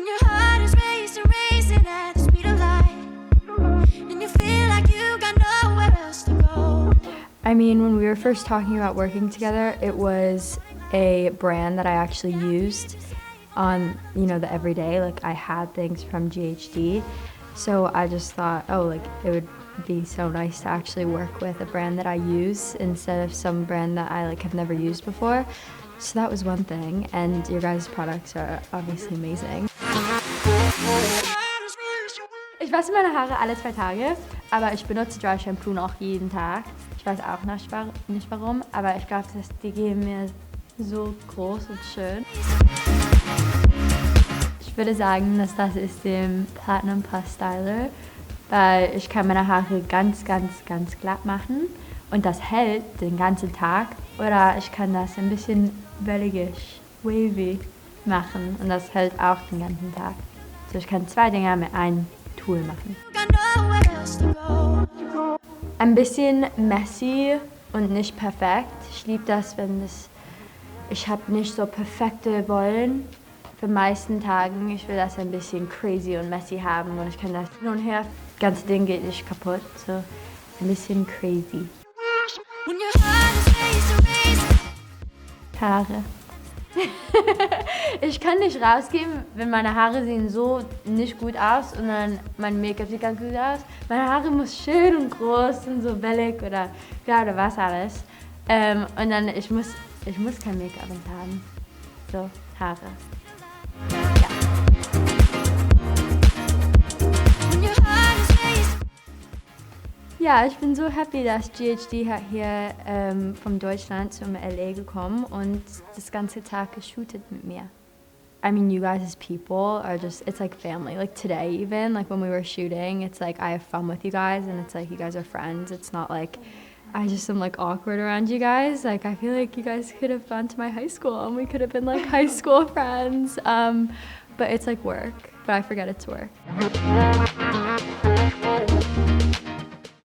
your heart is racing at the speed of light, and you feel like you got nowhere else to go. I mean, when we were first talking about working together, it was a brand that I actually used on, the everyday. Like, I had things from GHD, so I just thought, oh, like, it would be so nice to actually work with a brand that I use instead of some brand that I have never used before. So that was one thing, and your guys' products are obviously amazing. Ich wasche meine Haare alle 2 Tage, aber ich benutze Dry Shampoo auch jeden Tag. Ich weiß auch nicht warum, aber ich glaube, die geben mir so groß und schön. Ich würde sagen, dass das ist dem Platinum Plus Styler, weil ich kann meine Haare ganz glatt machen und das hält den ganzen Tag. Oder ich kann das ein bisschen welligig, wavy machen und das hält auch den ganzen Tag. So, ich kann 2 Dinge mit einem Tool machen. Ein bisschen messy und nicht perfekt. Ich liebe das, ich habe nicht so perfekte Wollen. Für die meisten Tagen, ich will das ein bisschen crazy und messy haben und ich kann das hin und her. Das ganze Ding geht nicht kaputt, so ein bisschen crazy. Haare. Ich kann nicht rausgehen, wenn meine Haare sehen so nicht gut aus und dann mein Make-up sieht ganz gut aus. Meine Haare muss schön und groß und so wellig oder was alles. Und dann, ich muss kein Make-up haben. So, Haare. Ja. Ja, ich bin so happy, dass GHD hat hier von Deutschland zum LA gekommen und das ganze Tag geshootet mit mir. I mean, you guys as people are it's like family. Like today even, like when we were shooting, it's like I have fun with you guys and it's like you guys are friends. It's not like I just am like awkward around you guys. Like I feel like you guys could have gone to my high school and we could have been like high school friends. But it's like work, but I forget it's work.